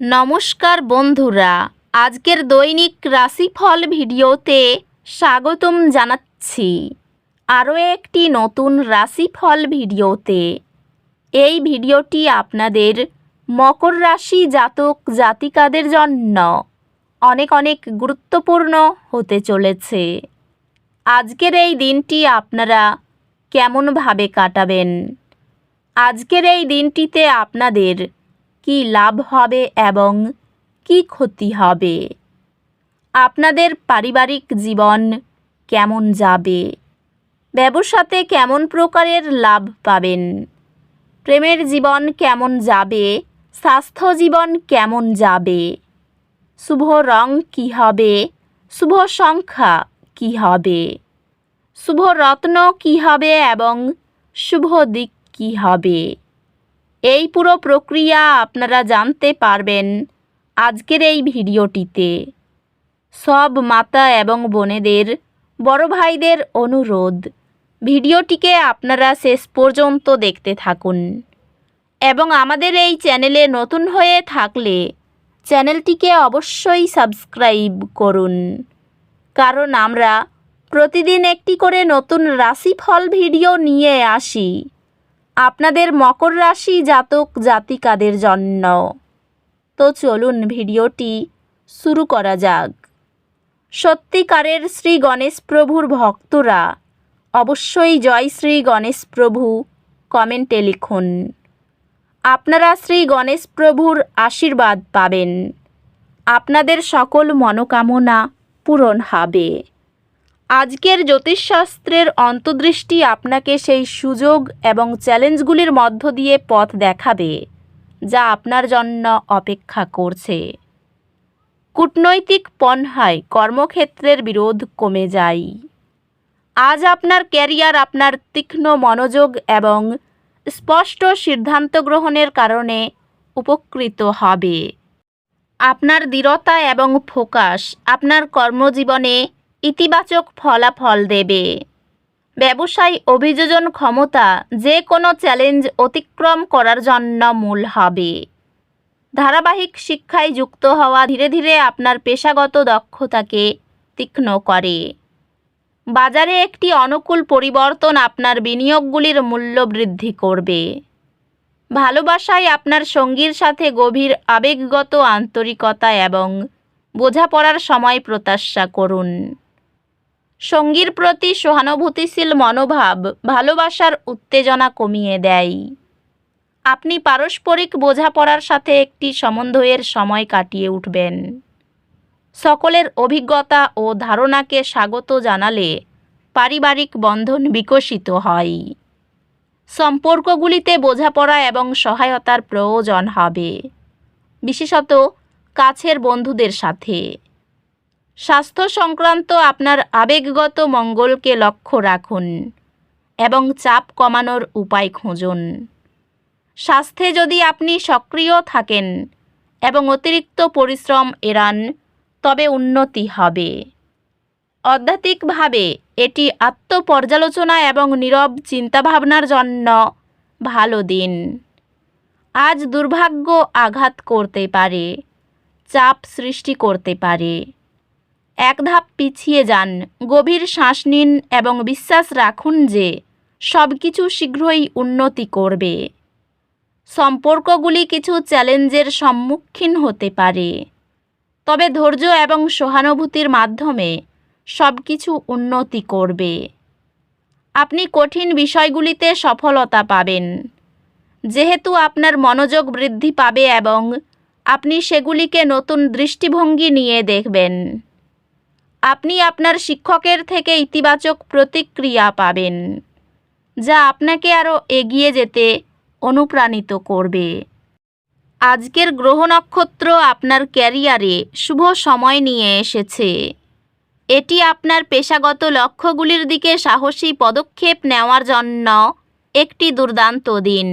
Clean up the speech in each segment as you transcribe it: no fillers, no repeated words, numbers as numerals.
নমস্কার বন্ধুরা, আজকের দৈনিক রাশিফল ভিডিওতে স্বাগতম জানাচ্ছি আরও একটি নতুন রাশিফল ভিডিওতে। এই ভিডিওটি আপনাদের মকর রাশি জাতক জাতিকাদের জন্য অনেক অনেক গুরুত্বপূর্ণ হতে চলেছে। আজকের এই দিনটি আপনারা কেমনভাবে কাটাবেন? আজকের এই দিনটিতে আপনাদের কি লাভ হবে এবং কি ক্ষতি হবে? আপনাদের পারিবারিক জীবন কেমন যাবে? ব্যবসাতে কেমন প্রকারের লাভ পাবেন? প্রেমের জীবন কেমন যাবে? স্বাস্থ্য জীবন কেমন যাবে? শুভ রং কি হবে? শুভ সংখ্যা কি হবে? শুভ রত্ন কি হবে এবং শুভ দিক কি হবে? এই পুরো প্রক্রিয়া আপনারা জানতে পারবেন আজকের এই ভিডিওটিতে। সব মাতা এবং বোনেদের, বড় ভাইদের অনুরোধ, ভিডিওটিকে আপনারা শেষ পর্যন্ত দেখতে থাকুন এবং আমাদের এই চ্যানেলে নতুন হয়ে থাকলে চ্যানেলটিকে অবশ্যই সাবস্ক্রাইব করুন, কারণ আমরা প্রতিদিন একটি করে নতুন রাশিফল ভিডিও নিয়ে আসি আপনাদের মকর রাশি জাতক জাতিকাদের জন্য। তো চলুন ভিডিওটি শুরু করা যাক। সত্যিকারের শ্রী গণেশ প্রভুর ভক্তরা অবশ্যই জয় শ্রী গণেশ প্রভু কমেন্টে লিখুন। আপনারা শ্রী গণেশ প্রভুর আশীর্বাদ পাবেন, আপনাদের সকল মনোকামনা পূরণ হবে। আজকের জ্যোতিষশাস্ত্রের অন্তর্দৃষ্টি আপনাকে সেই সুযোগ এবং চ্যালেঞ্জগুলির মধ্য দিয়ে পথ দেখাবে যা আপনার জন্য অপেক্ষা করছে। কূটনৈতিক পন্থায় কর্মক্ষেত্রের বিরোধ কমে যায়। আজ আপনার ক্যারিয়ার আপনার তীক্ষ্ণ মনোযোগ এবং স্পষ্ট সিদ্ধান্ত গ্রহণের কারণে উপকৃত হবে। আপনার দৃঢ়তা এবং ফোকাস আপনার কর্মজীবনে ইতিবাচক ফলাফল দেবে। ব্যবসায় অভিযোজন ক্ষমতা যে কোনো চ্যালেঞ্জ অতিক্রম করার জন্য মূল হবে। ধারাবাহিক শিক্ষায় যুক্ত হওয়া ধীরে ধীরে আপনার পেশাগত দক্ষতাকে তীক্ষ্ণ করে। বাজারে একটি অনুকূল পরিবর্তন আপনার বিনিয়োগগুলির মূল্য বৃদ্ধি করবে। ভালোবাসায় আপনার সঙ্গীর সাথে গভীর আবেগগত আন্তরিকতা এবং বোঝাপড়ার সময় প্রত্যাশা করুন। সঙ্গীর প্রতি সহানুভূতিশীল মনোভাব ভালোবাসার উত্তেজনা কমিয়ে দেয়। আপনি পারস্পরিক বোঝাপড়ার সাথে একটি সমন্বয়ের সময় কাটিয়ে উঠবেন। সকলের অভিজ্ঞতা ও ধারণাকে স্বাগত জানালে পারিবারিক বন্ধন বিকশিত হয়। সম্পর্কগুলিতে বোঝাপড়া এবং সহায়তার প্রয়োজন হবে, বিশেষত কাছের বন্ধুদের সাথে। স্বাস্থ্য সংক্রান্ত আপনার আবেগগত মঙ্গলকে লক্ষ্য রাখুন এবং চাপ কমানোর উপায় খুঁজুন। স্বাস্থ্যে যদি আপনি সক্রিয় থাকেন এবং অতিরিক্ত পরিশ্রম এড়ান তবে উন্নতি হবে। আধ্যাত্মিকভাবে এটি আত্মপর্যালোচনা এবং নীরব চিন্তাভাবনার জন্য ভালো দিন। আজ দুর্ভাগ্য আঘাত করতে পারে, চাপ সৃষ্টি করতে পারে। এক ধাপ পিছিয়ে যান, গভীর শ্বাস নিন এবং বিশ্বাস রাখুন যে সব কিছু শীঘ্রই উন্নতি করবে। সম্পর্কগুলি কিছু চ্যালেঞ্জের সম্মুখীন হতে পারে, তবে ধৈর্য এবং সহানুভূতির মাধ্যমে সব কিছু উন্নতি করবে। আপনি কঠিন বিষয়গুলিতে সফলতা পাবেন, যেহেতু আপনার মনোযোগ বৃদ্ধি পাবে এবং আপনি সেগুলিকে নতুন দৃষ্টিভঙ্গি নিয়ে দেখবেন। আপনি আপনার শিক্ষকের থেকে ইতিবাচক প্রতিক্রিয়া পাবেন, যা আপনাকে আরও এগিয়ে যেতে অনুপ্রাণিত করবে। আজকের গ্রহ নক্ষত্র আপনার ক্যারিয়ারে শুভ সময় নিয়ে এসেছে। এটি আপনার পেশাগত লক্ষ্যগুলির দিকে সাহসী পদক্ষেপ নেওয়ার জন্য একটি দুর্দান্ত দিন।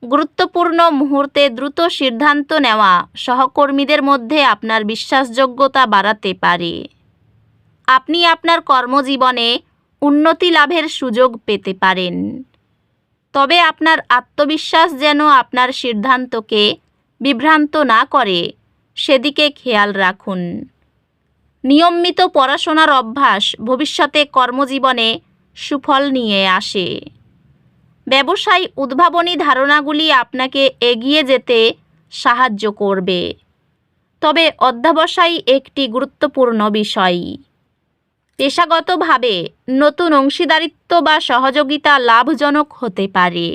গুরুত্বপূর্ণ মুহূর্তে দ্রুত সিদ্ধান্ত নেওয়া সহকর্মীদের মধ্যে আপনার বিশ্বাসযোগ্যতা বাড়াতে পারে। আপনি আপনার কর্মজীবনে উন্নতি লাভের সুযোগ পেতে পারেন, তবে আপনার আত্মবিশ্বাস যেন আপনার সিদ্ধান্তকে বিভ্রান্ত না করে সেদিকে খেয়াল রাখুন। নিয়মিত পড়াশোনার অভ্যাস ভবিষ্যতে কর্মজীবনে সুফল নিয়ে আসে। ব্যবসায় উদ্ভাবনী ধারণাগুলি আপনাকে এগিয়ে যেতে সাহায্য করবে। তবে অধ্যবসায় একটি গুরুত্বপূর্ণ বিষয়। পেশাগতভাবে নতুন অংশীদারিত্ব বা সহযোগিতা লাভজনক হতে পারে।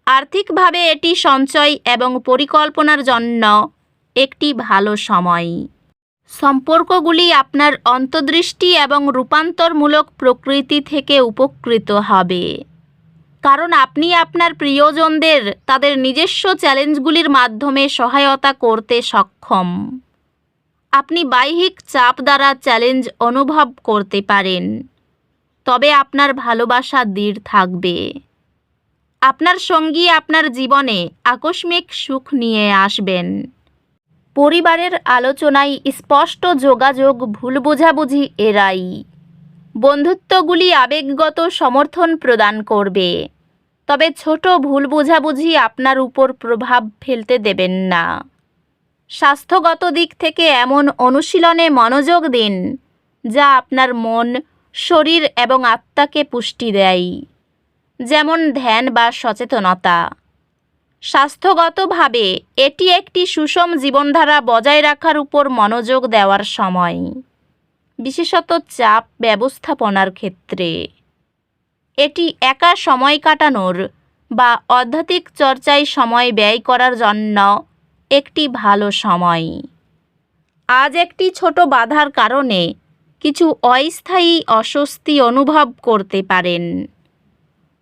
আর্থিকভাবে এটি সঞ্চয় এবং পরিকল্পনার জন্য একটি ভালো সময়। সম্পর্কগুলি আপনার অন্তর্দৃষ্টি এবং রূপান্তরমূলক প্রকৃতি থেকে উপকৃত হবে, কারণ আপনি আপনার প্রিয়জনদের তাদের নিজস্ব চ্যালেঞ্জগুলির মাধ্যমে সহায়তা করতে সক্ষম। আপনি বাহ্যিক চাপ দ্বারা চ্যালেঞ্জ অনুভব করতে পারেন, তবে আপনার ভালোবাসা দৃঢ় থাকবে। আপনার সঙ্গী আপনার জীবনে আকস্মিক সুখ নিয়ে আসবেন। পরিবারের আলোচনায় স্পষ্ট যোগাযোগ, ভুল বোঝাবুঝি এড়াই। বন্ধুত্বগুলি আবেগগত সমর্থন প্রদান করবে, তবে ছোট ভুল বোঝাবুঝি আপনার উপর প্রভাব ফেলতে দেবেন না। স্বাস্থ্যগত দিক থেকে এমন অনুশীলনে মনোযোগ দিন যা আপনার মন, শরীর এবং আত্মাকে পুষ্টি দেয়, যেমন ধ্যান বা সচেতনতা। স্বাস্থ্যগতভাবে এটি একটি সুষম জীবনধারা বজায় রাখার উপর মনোযোগ দেওয়ার সময়, বিশেষত চাপ ব্যবস্থাপনার ক্ষেত্রে। এটি একা সময় কাটানোর বা আধ্যাত্মিক চর্চায় সময় ব্যয় করার জন্য একটি ভালো সময়। আজ একটি ছোট বাধার কারণে কিছু অস্থায়ী অস্বস্তি অনুভব করতে পারেন।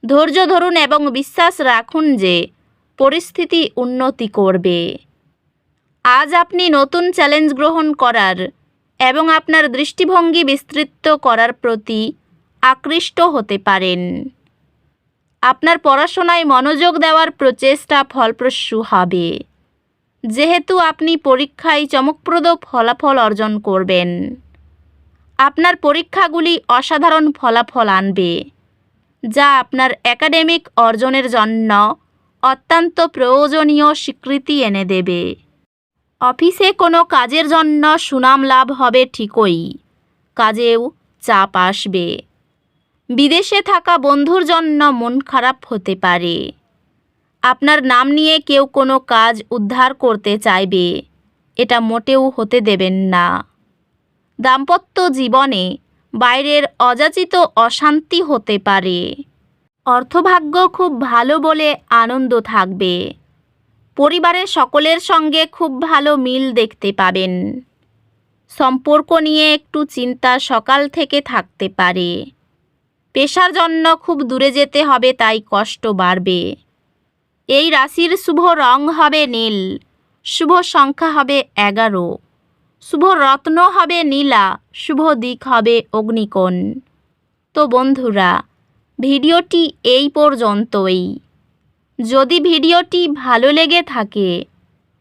ধৈর্য ধরুন এবং বিশ্বাস রাখুন যে পরিস্থিতি উন্নতি করবে। আজ আপনি নতুন চ্যালেঞ্জ গ্রহণ করার এবং আপনার দৃষ্টিভঙ্গি বিস্তৃত করার প্রতি আকৃষ্ট হতে পারেন। আপনার পড়াশোনায় মনোযোগ দেওয়ার প্রচেষ্টা ফলপ্রসূ হবে, যেহেতু আপনি পরীক্ষায় চমকপ্রদ ফলাফল অর্জন করবেন। আপনার পরীক্ষাগুলি অসাধারণ ফলাফল আনবে, যা আপনার একাডেমিক অর্জনের জন্য অত্যন্ত প্রয়োজনীয় স্বীকৃতি এনে দেবে। অফিসে কোনো কাজের জন্য সুনাম লাভ হবে ঠিকই, কাজেও চাপ আসবে। বিদেশে থাকা বন্ধুর জন্য মন খারাপ হতে পারে। আপনার নাম নিয়ে কেউ কোনো কাজ উদ্ধার করতে চাইবে, এটা মোটেও হতে দেবেন না। দাম্পত্য জীবনে বাইরের অযাচিত অশান্তি হতে পারে। অর্থভাগ্য খুব ভালো বলে আনন্দ থাকবে। পরিবারের সকলের সঙ্গে খুব ভালো মিল দেখতে পাবেন। সম্পর্ক নিয়ে একটু চিন্তা সকাল থেকে থাকতে পারে। পেশার জন্য খুব দূরে যেতে হবে, তাই কষ্ট বাড়বে। এই রাশির শুভ রং হবে নীল, শুভ সংখ্যা হবে 11, শুভ রত্ন হবে নীলা, শুভ দিক হবে অগ্নিকোণ। তো বন্ধুরা, ভিডিওটি এই পর্যন্তই। যদি ভিডিওটি ভালো লেগে থাকে,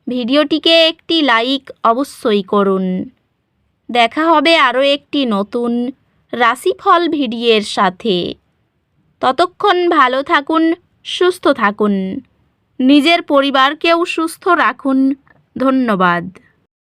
ভিডিওটিকে একটি লাইক অবশ্যই করুন। দেখা হবে আরও একটি নতুন রাশিফল ভিডিওর সাথে। ততক্ষণ ভালো থাকুন, সুস্থ থাকুন, নিজের পরিবারকেও সুস্থ রাখুন। ধন্যবাদ।